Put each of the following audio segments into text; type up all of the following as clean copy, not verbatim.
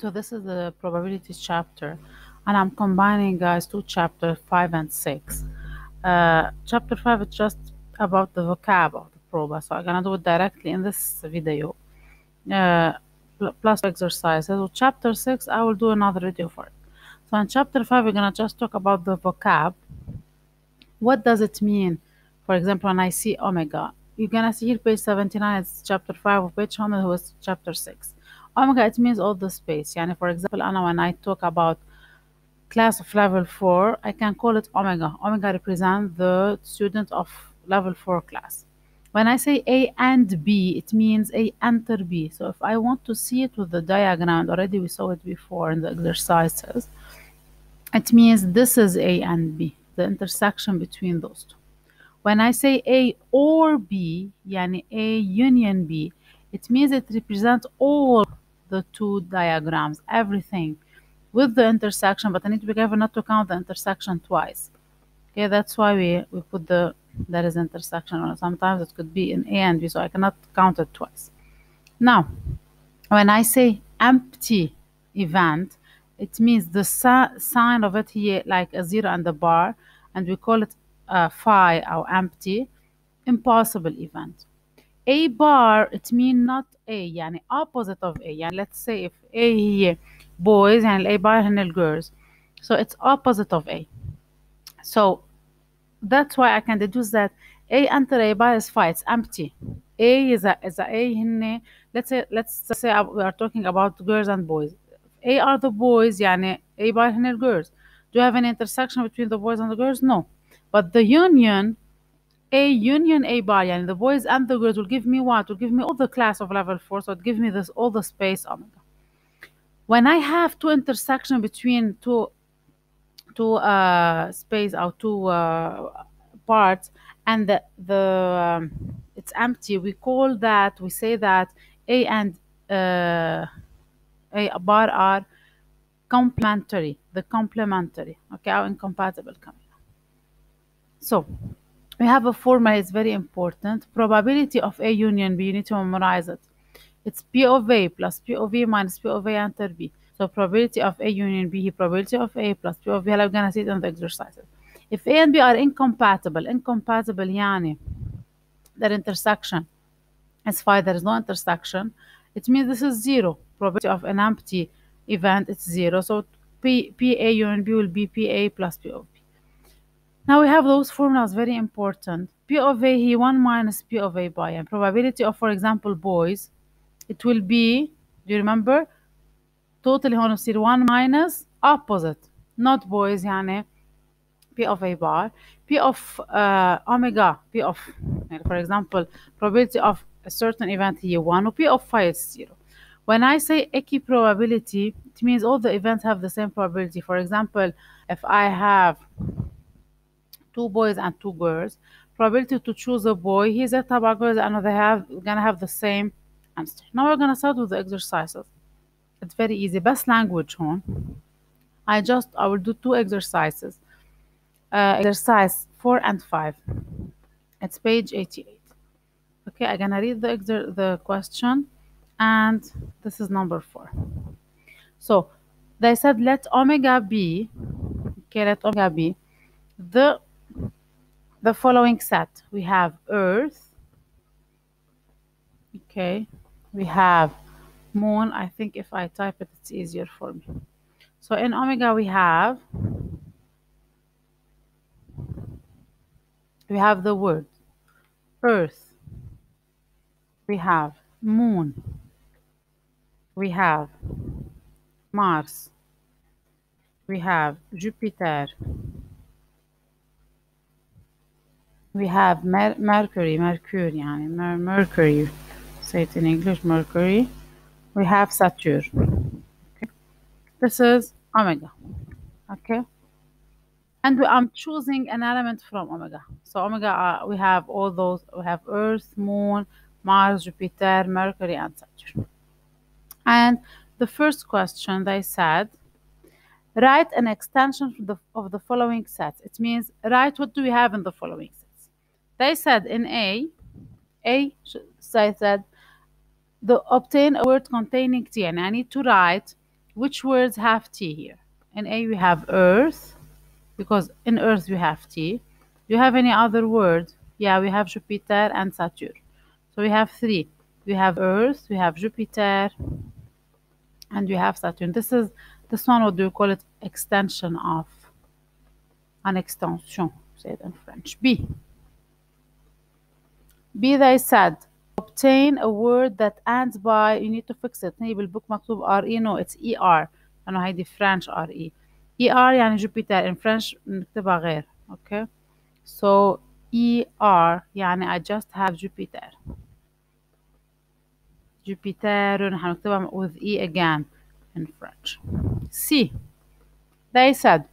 So this is the probability chapter, and I'm combining, guys, two chapters 5 and 6. Chapter 5 is just about the vocab of the proba, so I'm gonna do it directly in this video, plus exercises. With chapter 6, I will do another video for it. So in chapter 5, we're gonna just talk about the vocab. What does it mean? For example, when I see omega, you're gonna see here page 79, it's chapter 5, or page 100 was chapter 6. Omega, it means all the space. Yani, for example, Anna, when I talk about class of level 4, I can call it omega. Omega represents the student of level 4 class. When I say A and B, it means A enter B. So if I want to see it with the diagram, already we saw it before in the exercises, it means this is A and B, the intersection between those two. When I say A or B, yani A union B, it means it represents all the two diagrams, everything with the intersection, but I need to be careful not to count the intersection twice. Okay, that's why we put there is intersection, or sometimes it could be in A and B, so I cannot count it twice. Now, when I say empty event, it means the sign of it here like a 0 and a bar, and we call it phi or empty. Impossible event. A bar, it means not A, yani opposite of A. Yani let's say if A here boys and A bar هن girls, so it's opposite of A. So that's why I can deduce that A enter A bar is phi, it's empty. A is a A هن, let's say we are talking about girls and boys. A are the boys, yani A bar هن girls. Do you have an intersection between the boys and the girls? No. But the union A union A bar, and the boys and the girls will give me what? Will give me all the class of level 4, so it gives me this all the space omega. When I have two intersection between two space or two parts, and it's empty, we say that A and A bar are complementary, okay, or incompatible. So we have a formula, it's very important. Probability of A union B, you need to memorize it. It's P of A plus P of A minus P of A enter B. So probability of A union B, probability of A plus P of B, we're going to see it in the exercises. If A and B are incompatible yani their intersection is phi, there is no intersection, it means this is 0. Probability of an empty event, it's 0. So PA union B will be PA plus P of B. Now we have those formulas, very important. P of A here 1 minus P of A by, and probability of, for example, boys, it will be, do you remember? Totally honestly 1 minus opposite, not boys, yani P of A bar. P of omega, P of, for example, probability of a certain event here 1, or P of phi is 0. When I say equiprobability, it means all the events have the same probability. For example, if I have 2 boys and 2 girls, probability to choose a boy, he's a taba girls, and they gonna have the same answer. Now we're gonna start with the exercises. It's very easy. Best language home. I will do 2 exercises. Exercise 4 and 5. It's page 88. Okay, I'm gonna read the question, and this is number 4. So they said let omega be, okay, let omega be the following set. We have Earth, okay, we have Moon. I think if I type it, it's easier for me. So in omega we have the word Earth, we have Moon, we have Mars, we have Jupiter, we have Mercury, Mercury, say it in English, Mercury. We have Saturn. Okay. This is omega. Okay. And I'm choosing an element from omega. So omega, we have all those. We have Earth, Moon, Mars, Jupiter, Mercury, and Saturn. And the first question, they said, write an extension of the following sets. It means write what do we have in the following sets. They said in they said obtain a word containing T, and I need to write Which words have T here? In A we have earth, because in earth we have T. Do you have any other word? Yeah, we have Jupiter and Saturn. So we have three. We have earth, we have Jupiter, and we have Saturn. This one, what do you call it? Extension of an extension, say it in French. B. They said obtain a word that ends by, you need to fix it. هي بالبوك مكتوب RE, no it's ER لأنه هيدي French RE. ER يعني Jupiter, in French نكتبها غير. Okay, so ER يعني I just have Jupiter. Jupiter نحن نكتبها with E again in French. C. They said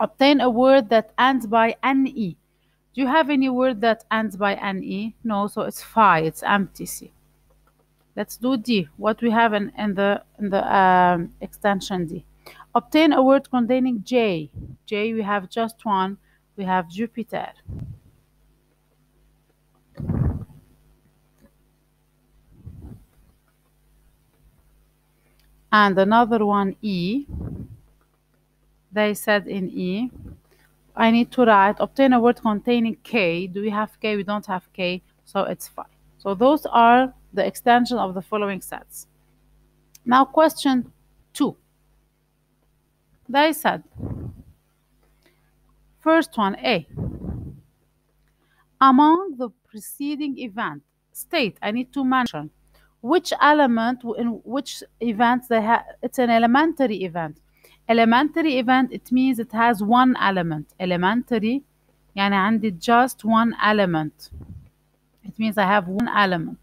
obtain a word that ends by NE. Do you have any word that ends by NE? No, so it's phi, it's empty. C. Let's do D. What we have in the extension D. Obtain a word containing J. J, we have just one. We have Jupiter. And another one, E. They said in E, I need to write, obtain a word containing K. Do we have K? We don't have K, so it's phi. So those are the extension of the following sets. Now question 2. They said, first one, A. Among the preceding event, state, I need to mention which element in which events they have. It's an elementary event. Elementary event, it means it has one element. Elementary يعني عندي just one element. It means I have one element.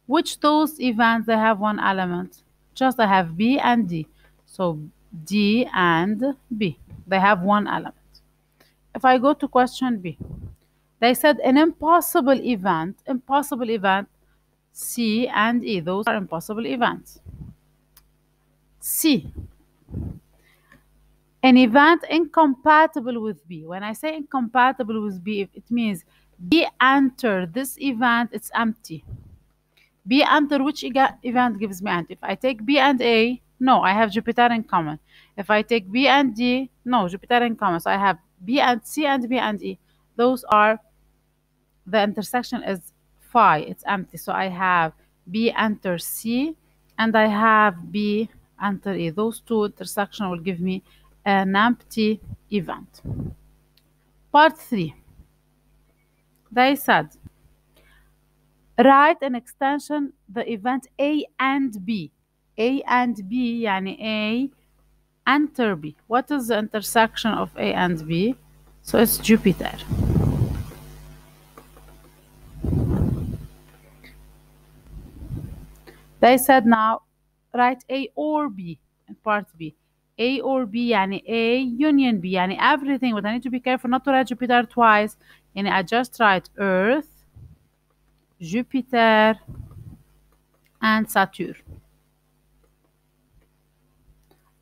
Which those events they have one element? Just I have B and D. So D and B, they have one element. If I go to question B, they said an impossible event, C and E, those are impossible events. C, an event incompatible with B. When I say incompatible with B, it means B enter this event, it's empty. B enter which event gives me empty? If I take B and A, no, I have Jupiter in common. If I take B and D, no, Jupiter in common. So I have B and C and B and E. Those are, the intersection is phi, it's empty. So I have B enter C and I have B enter E. Those two intersection will give me an empty event. Part 3. They said, write an extension the event A and B. A and B يعني A enter B. What is the intersection of A and B? So it's Jupiter. They said now write A or B in part B. A or B يعني A union B يعني everything, but I need to be careful not to write Jupiter twice. يعني I just write Earth, Jupiter and Saturn.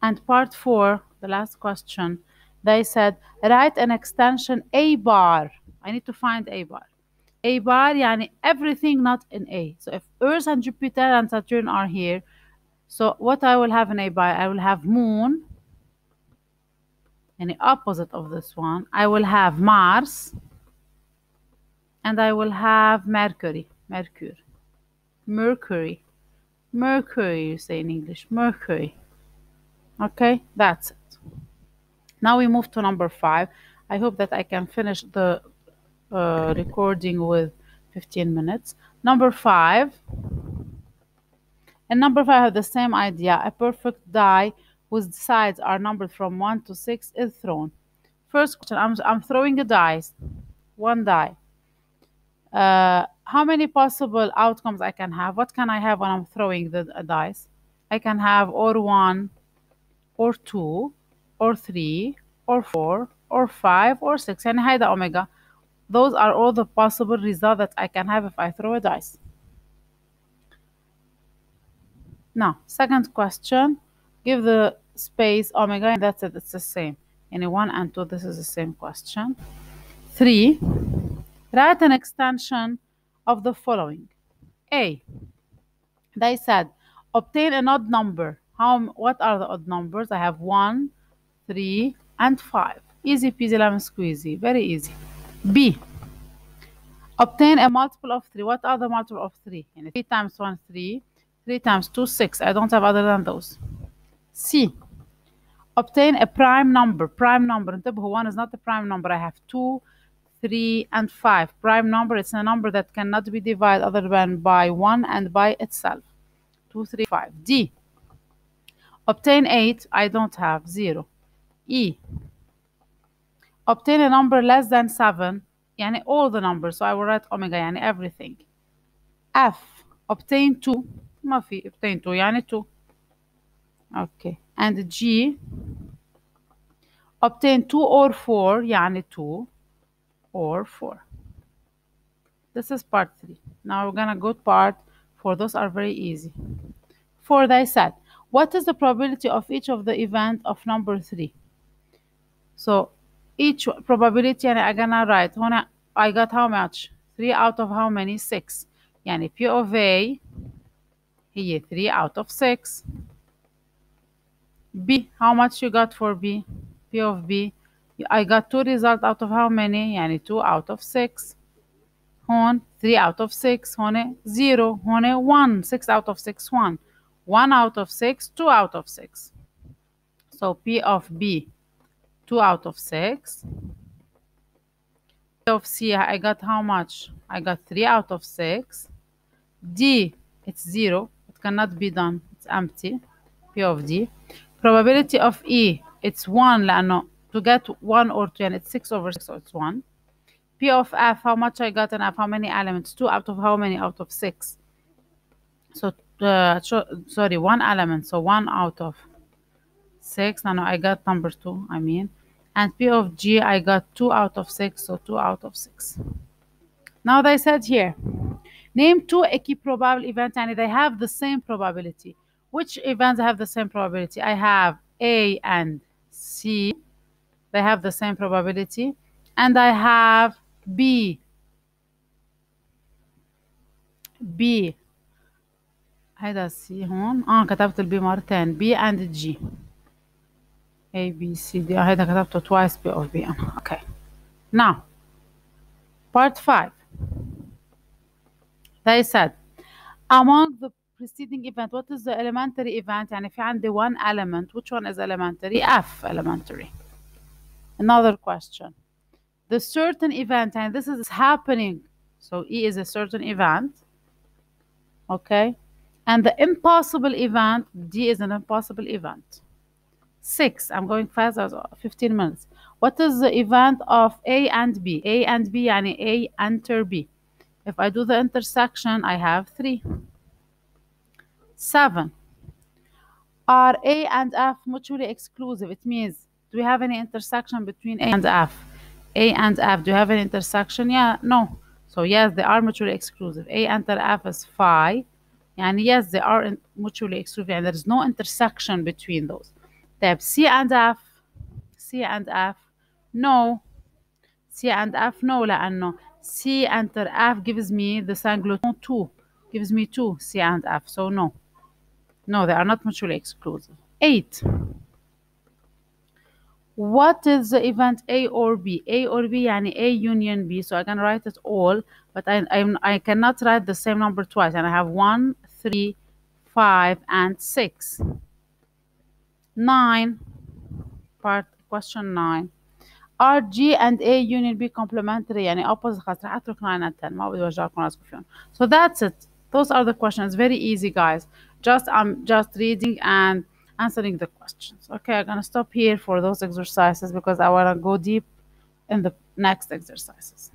And part 4, the last question, they said write an extension A bar. I need to find A bar. A bar يعني everything not in A. So if Earth and Jupiter and Saturn are here, so what I will have in A bar, I will have Moon, and the opposite of this one. I will have Mars, and I will have Mercury, Mercury, you say in English, Mercury. Okay, that's it. Now we move to number 5. I hope that I can finish the recording with 15 minutes. Number 5. And number 5 have the same idea. A perfect die whose sides are numbered from 1 to 6 is thrown. First question, I'm throwing a dice. One die. How many possible outcomes I can have? What can I have when I'm throwing the dice? I can have or 1, or 2, or 3, or 4, or 5, or 6. يعني هيدا omega. Those are all the possible results that I can have if I throw a dice. Now, second question, give the space omega, and that's it, it's the same. In 1 and 2, this is the same question. 3, write an extension of the following. A, they said, obtain an odd number. What are the odd numbers? I have 1, 3, and 5. Easy peasy lemon squeezy. Very easy. B. Obtain a multiple of 3. What are the multiple of 3? 3 times 1, 3. 3 times 2, 6. I don't have other than those. C. Obtain a prime number. Prime number. 1 is not a prime number. I have 2, 3, and 5. Prime number is a number that cannot be divided other than by 1 and by itself. 2, 3, 5. D. Obtain 8. I don't have. 0. E. Obtain a number less than 7. All the numbers. So I will write omega everything. F. Obtain 2. ما في obtain 2 2. Okay. And G. Obtain 2 or 4 2 or 4. This is part 3. Now we're gonna go to part 4. Those are very easy. 4, they said, what is the probability of each of the event of number 3? So each probability I'm gonna write هنا I got how much? 3 out of how many? 6. P of A هي 3 out of 6. B, how much you got for B? P of B, I got 2 results out of how many? 2 out of 6. هون 3 out of 6. هون 0. هون 1. 6 out of 6. 1. 1 out of 6. 2 out of 6. So P of B, 2 out of 6. P of C, I got how much? I got 3 out of 6. D, it's 0. It cannot be done. It's empty. P of D. Probability of E, it's 1 لأنه to get 1 or 2 it's 6 over 6, so it's 1. P of F, how much I got in F? How many elements? 2 out of how many? Out of 6. So, sorry, 1 element. So 1 out of 6. No, I got number 2, I mean. And P of G, I got 2 out of 6. So 2 out of 6. Now they said here, name 2 equiprobable events and they have the same probability. Which events have the same probability? I have A and C. They have the same probability. And I have B. B. هيدا C هون. كتبت البي مرتين. B and G. A, B, C, D. هيدا كتبته twice B of B. Okay. Now, part 5. They said, among the preceding event, what is the elementary event? في عندي one element. Which one is elementary? F elementary. Another question. The certain event, and this is happening. So E is a certain event. Okay. And the impossible event, D is an impossible event. 6. I'm going fast, 15 minutes. What is the event of A and B? A and B, A enter B. If I do the intersection, I have 3. 7. Are A and F mutually exclusive? It means, do we have any intersection between A and F? A and F, do you have an intersection? Yeah, no. So yes, they are mutually exclusive. A enter F is 5. Yes, they are mutually exclusive and there is no intersection between those. طيب C and F. C and F. No. C and F, no, لأنه C enter F gives me the singleton 2. Gives me 2, C and F. So no. No, they are not mutually exclusive. 8. What is the event A or B? A or B, A union B. So I can write it all, but I cannot write the same number twice. And I have 1, 3, 5, and 6. 9. Question 9. Are G and A union B complementary? opposite. خلاص راح اترك 9 and 10. ما بدي اوجعكم راسكم فيهم. So that's it. Those are the questions. Very easy, guys. I'm just reading and answering the questions. Okay, I'm gonna stop here for those exercises because I wanna go deep in the next exercises.